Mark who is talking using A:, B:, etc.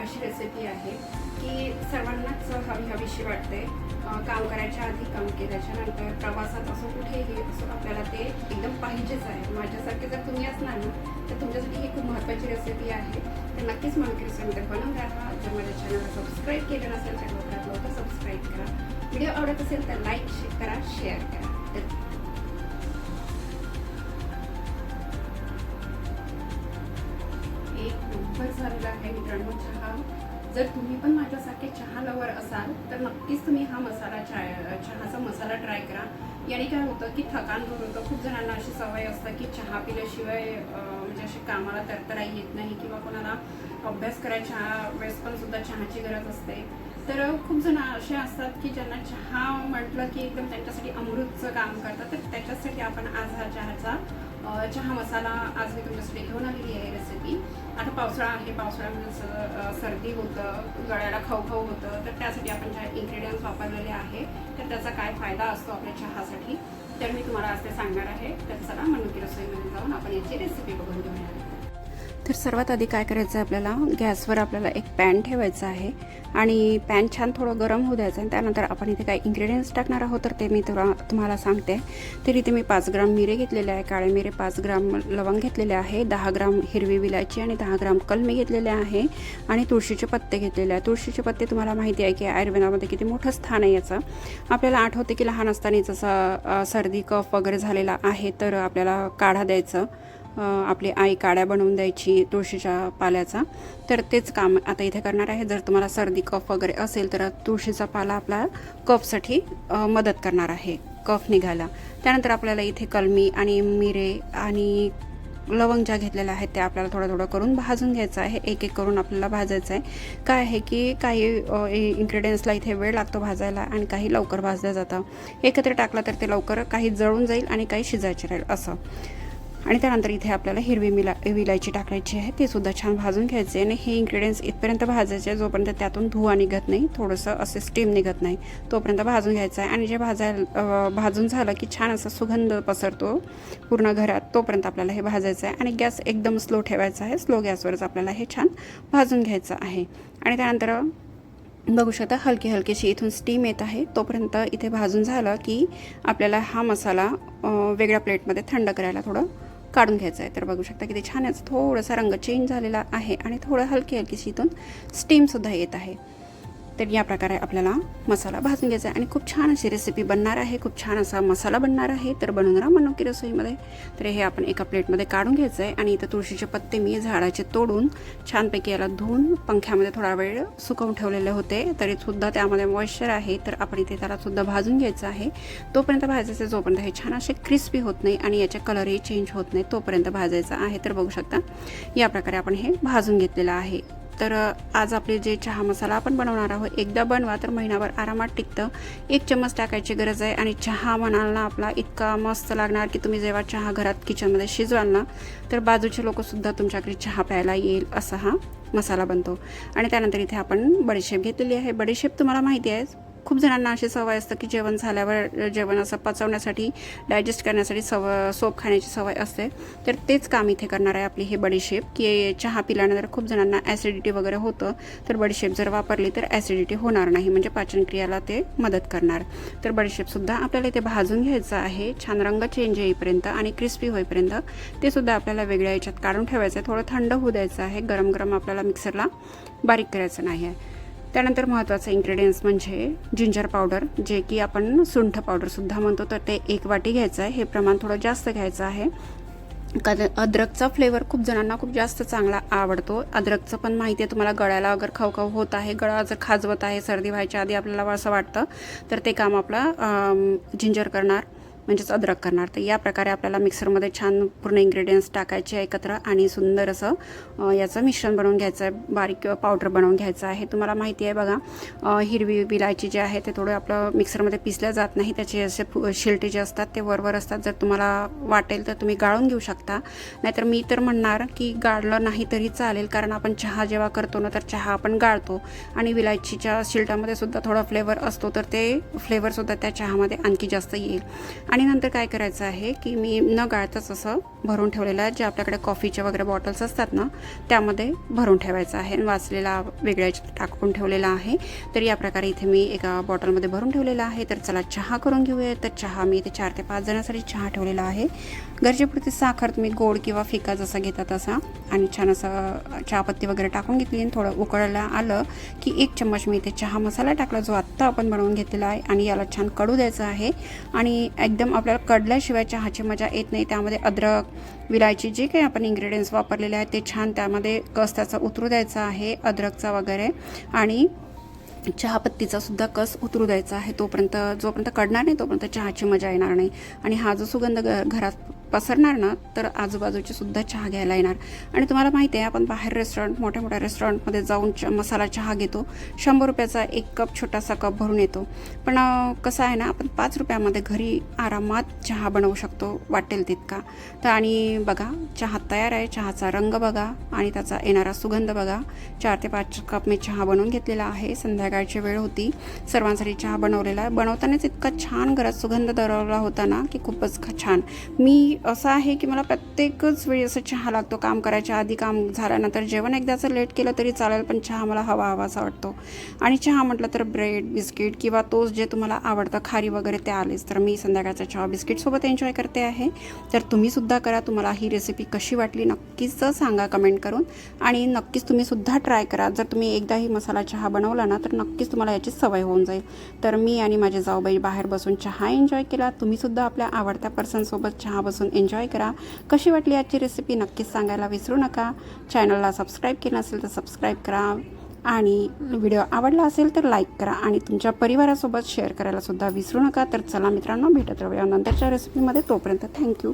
A: अशी रेसिपी आहे की सर्वांनाच हवीशी वाटते. काम करायच्या आधी, काम केल्याच्या नंतर, प्रवासात असो कुठेही असो आपल्याला ते एकदम पाहिजेच आहे. माझ्यासारखे जर तुम्ही असणार ना तर तुमच्यासाठी ही खूप महत्त्वाची रेसिपी आहे. तर नक्कीच मनोकी रेसिपीमध्ये बनवून राहा. जर माझ्या चॅनलला सबस्क्राईब केलं नसेल तर लवकरात सबस्क्राईब करा. व्हिडिओ आवडत असेल तर लाईक करा, शेअर करा. एक नंबर झालेला आहे मित्रांनो चहा. जर तुम्ही पण माझ्यासारखे चहा लवर असाल तर नक्कीच तुम्ही हा चहाचा मसाला ट्राय करा. याने काय होतं की थकान दूर होतं. खूप जणांना अशी सवय असतं की चहा पिल्याशिवाय म्हणजे अशी कामाला तरतराई येत नाही किंवा कोणाला अभ्यास करायच्या वेळेस पण सुद्धा चहाची गरज असते. तर खूप जण असे असतात की ज्यांना चहा म्हटलं की एकदम त्यांच्यासाठी अमृतचं काम करतात. तर त्याच्यासाठी आपण आज हा चहा मसाला आज मी तुमच्यासाठी घेऊन आलेली आहे रेसिपी. आता पावसाळा आहे, पावसाळ्यामध्ये सर्दी होतं, गळ्याला खवखव होतं. तर त्यासाठी आपण ज्या इन्ग्रेडियंट्स वापरलेले आहे तर त्याचा काय फायदा असतो आपल्या चहासाठी तर मी तुम्हाला आज ते सांगणार आहे. तर चला मनोकी रसोईमध्ये जाऊन आपण याची रेसिपी बघून घेऊया. तर सर्वात आधी काय करायचं आहे, आपल्याला गॅसवर आपल्याला एक पॅन ठेवायचं आहे आणि पॅन छान थोडं गरम होऊ द्यायचं आहे. त्यानंतर आपण इथे काही इन्ग्रेडियंट्स टाकणार आहोत तर ते मी तुम्हाला सांगते. तर इथे मी 5 ग्राम मिरे घेतलेले आहे, काळे मिरे, 5 ग्राम लवंग घेतलेले आहे, 10 ग्राम हिरवी विलायची आणि 10 ग्राम कलमी घेतलेले आहे आणि तुळशीचे पत्ते घेतलेले आहे. तुळशीचे पत्ते तुम्हाला माहिती आहे की आयुर्वेदामध्ये किती मोठं स्थान आहे याचं. आपल्याला आठवते की लहान असताना जसं सर्दी कफ वगैरे झालेला आहे तर आपल्याला काढा द्यायचं, आपली आई काड्या बनवून द्यायची तुळशीच्या पाल्याचा. तर तेच काम आता इथे करणार आहे. जर तुम्हाला सर्दी कफ वगैरे असेल तर तुळशीचा पाला आपला कफसाठी मदत करणार आहे, कफ निघायला. त्यानंतर आपल्याला इथे कलमी आणि मिरे आणि लवंग ज्या घेतलेल्या आहेत त्या आपल्याला थोडं थोडं करून भाजून घ्यायचं आहे. एक एक करून आपल्याला भाजायचं आहे. काय आहे की काही इन्ग्रेडियंट्सला इथे वेळ लागतो भाजायला आणि काही लवकर भाजलं जातं. एकत्र टाकलं तर ते लवकर काही जळून जाईल आणि काही शिजायचे राहील असं. आणि त्यानंतर इथे आपल्याला हिरवी विलायची टाकायची आहे, ते सुद्धा छान भाजून घ्यायचे. आणि हे इन्ग्रेडियंट्स इथपर्यंत भाजायचे जोपर्यंत त्यातून धुवा निघत नाही, थोडंसं असे स्टीम निघत नाही तोपर्यंत भाजून घ्यायचं आहे. आणि जे भाजून झालं की छान असा सुगंध पसरतो पूर्ण घरात, तोपर्यंत आपल्याला हे भाजायचं आहे. आणि गॅस एकदम स्लो ठेवायचा आहे. स्लो गॅसवरच आपल्याला हे छान भाजून घ्यायचं आहे. आणि त्यानंतर बघू शकता हलकीशी इथून स्टीम येत आहे. तोपर्यंत इथे भाजून झालं की आपल्याला हा मसाला वेगळ्या प्लेटमध्ये थंड करायला थोडं काढून घ्यायचं आहे. तर बघू शकता किती छान याचा थोडासा रंग चेंज झालेला आहे आणि थोडं हलकीशी इथून स्टीमसुद्धा येत आहे. तर या प्रकारे आपल्याला मसाला भाजून घ्यायचा आहे आणि खूप छान अशी रेसिपी बनणार आहे, खूप छान असा मसाला बनणार आहे. तर बनवून राहा मनोकी रसोईमध्ये. तर हे आपण एका प्लेटमध्ये काढून घ्यायचं आहे. आणि इथं तुळशीचे पत्ते मी झाडाचे तोडून छानपैकी याला धुवून पंख्यामध्ये थोडा वेळ सुकवून ठेवलेले होते, तरीसुद्धा त्यामध्ये मॉइश्चर आहे. तर आपण इथे त्यालासुद्धा भाजून घ्यायचं आहे. तोपर्यंत भाजायचं जोपर्यंत हे छान असे क्रिस्पी होत नाही आणि याचे कलरही चेंज होत नाही तोपर्यंत भाजायचं आहे. तर बघू शकता या प्रकारे आपण हे भाजून घेतलेलं आहे. तर आज आपले जे चहा मसाला आपण बनवणार आहोत, एकदा बनवा तर महिनाभर आरामात टिकतं. 1 चम्मच टाकायची गरज आहे. आणि चहा म्हणाल ना आपला इतका मस्त लागणार की तुम्ही जेव्हा चहा घरात किचनमध्ये शिजवाल ना तर बाजूचे लोकसुद्धा तुमच्याकडे चहा प्यायला येईल असा हा मसाला बनतो. आणि त्यानंतर इथे आपण बडीशेप घेतलेली आहे. बडीशेप तुम्हाला माहिती आहे खूप जणांना अशी सवय असतं की जेवण झाल्यावर जेवण असं पचवण्यासाठी, डायजेस्ट करण्यासाठी सोप खाण्याची सवय असते. तर तेच काम इथे करणार आहे आपली हे बडीशेप. की चहा पिल्यानंतर खूप जणांना ॲसिडिटी वगैरे होतं, तर बडीशेप जर वापरली तर ॲसिडिटी होणार नाही, म्हणजे पाचनक्रियाला ते मदत करणार. तर बडीशेपसुद्धा आपल्याला इथे भाजून घ्यायचं आहे छान रंग चेंज येईपर्यंत आणि क्रिस्पी होईपर्यंत. ते सुद्धा आपल्याला वेगळ्या याच्यात काढून ठेवायचं आहे. थोडं थंड होऊ द्यायचं आहे, गरम आपल्याला मिक्सरला बारीक करायचं नाही आहे. त्यानंतर महत्त्वाचं इन्ग्रेडियंट्स म्हणजे जिंजर पावडर, जे की आपण सुंठ पावडरसुद्धा म्हणतो. तर ते 1 वाटी घ्यायचं आहे. हे प्रमाण थोडं जास्त घ्यायचं आहे. अद्रकचा फ्लेवर खूप जणांना खूप जास्त चांगला आवडतो. अद्रकचं पण माहिती आहे तुम्हाला, गळ्याला अगर खवखव होत आहे, गळा जर खाजवत आहे, सर्दी व्हायच्या आधी आपल्याला असं वाटतं तर ते काम आपलं जिंजर करणार, म्हणजेच अद्रक करणार. तर या प्रकारे आपल्याला मिक्सरमध्ये छान पूर्ण इन्ग्रेडियंट्स टाकायचे एकत्र आणि सुंदर असं याचं मिश्रण बनवून घ्यायचं आहे, बारीक पावडर बनवून घ्यायचं आहे. तुम्हाला माहिती आहे बघा, हिरवी विलायची जे आहे ते थोडं आपलं मिक्सरमध्ये पिसल्या जात नाही, त्याचे असे शिलटे जे असतात ते वर असतात. जर तुम्हाला वाटेल तर तुम्ही गाळून घेऊ शकता, नाहीतर मी तर म्हणणार की गाळलं नाही तरी चालेल, कारण आपण चहा जेव्हा करतो ना तर चहा आपण गाळतो आणि विलायचीच्या शिलटामध्ये सुद्धा थोडा फ्लेवर असतो, तर ते फ्लेवरसुद्धा त्या चहामध्ये आणखी जास्त येईल. आणि नंतर काय करायचं आहे की मी न गाळताच असं भरून ठेवलेला आहे. जे आपल्याकडे कॉफीचे वगैरे बॉटल्स असतात ना त्यामध्ये भरून ठेवायचं आहे. वाचलेला वेगळ्या याच्यात टाकून ठेवलेला आहे. तर या प्रकारे इथे मी एका बॉटलमध्ये भरून ठेवलेला आहे. तर चला चहा करून घेऊया. तर चहा मी इथे 4 ते 5 जणांसाठी चहा ठेवलेला आहे. गरजेपुरती साखर तुम्ही गोड किंवा फिका जसा घेता तसा, आणि छान असं चहापत्ती वगैरे टाकून घेतली. आणि थोडं उकळायला आलं की 1 चम्मच मी इथे चहा मसाला टाकला, जो आत्ता आपण बनवून घेतलेला आहे. आणि याला छान कडू द्यायचं आहे. आणि एकदम आपल्याला कडल्याशिवाय चहाची मजा येत नाही. त्यामध्ये अद्रक, विलायची, जे काही आपण इन्ग्रेडियंट्स वापरलेले आहेत ते छान त्यामध्ये कस त्याचा उतरू द्यायचा आहे, अद्रकचा वगैरे, आणि चहापत्तीचा सुद्धा कस उतरू द्यायचा आहे. जोपर्यंत कडणार नाही तोपर्यंत चहाची मजा येणार नाही. आणि हा जो सुगंध घरात पसरणार ना तर आजूबाजूची सुद्धा चहा घ्यायला येणार. आणि तुम्हाला माहिती आहे आपण बाहेर मोठ्या मोठ्या रेस्टॉरंटमध्ये जाऊन मसाला चहा घेतो. 100 रुपयाचा 1 कप छोटासा कप भरून येतो. पण कसं आहे ना, आपण 5 रुपयामध्ये घरी आरामात चहा बनवू शकतो वाटेल तितका. तर आणि बघा चहा तयार आहे. चहाचा रंग बघा आणि त्याचा येणारा सुगंध बघा. 4 ते 5 कप मी चहा बनवून घेतलेला आहे. संध्याकाळची वेळ होती, सर्वांसाठी चहा बनवलेला आहे. बनवतानाच इतका छान घरात सुगंध दरवला होता ना की खूपच छान. मी असं आहे की मला प्रत्येकच वेळी असं चहा लागतो. काम करायच्या आधी, काम झाल्यानंतर, जेवण एकदाचं लेट केलं तरी चालेल, पण चहा मला हवासा वाटतो. आणि चहा म्हटलं तर ब्रेड, बिस्किट किंवा टोस्ट जे तुम्हाला आवडतं, खारी वगैरे ते आलेच. तर मी संध्याकाळचा चहा बिस्किटसोबत एन्जॉय करते आहे. तर तुम्हीसुद्धा करा. तुम्हाला ही रेसिपी कशी वाटली नक्कीच सांगा कमेंट करून. आणि नक्कीच तुम्हीसुद्धा ट्राय करा. जर तुम्ही एकदाही मसाला चहा बनवला ना तर नक्कीच तुम्हाला याची सवय होऊन जाईल. तर मी आणि माझे जाऊबाई बाहेर बसून चहा एन्जॉय केला. तुम्हीसुद्धा आपल्या आवडत्या पर्सनसोबत चहा बसून एन्जॉय करा. कशी वाटली आजची रेसिपी नक्कीच सांगायला विसरू नका. चॅनलला सबस्क्राईब केलं असेल तर सबस्क्राईब करा. आणि व्हिडिओ आवडला असेल तर लाईक करा. आणि तुमच्या परिवारासोबत शेअर करायला सुद्धा विसरू नका. तर चला मित्रांनो, भेटत राहूया नंतरच्या रेसिपीमध्ये. तोपर्यंत थँक्यू.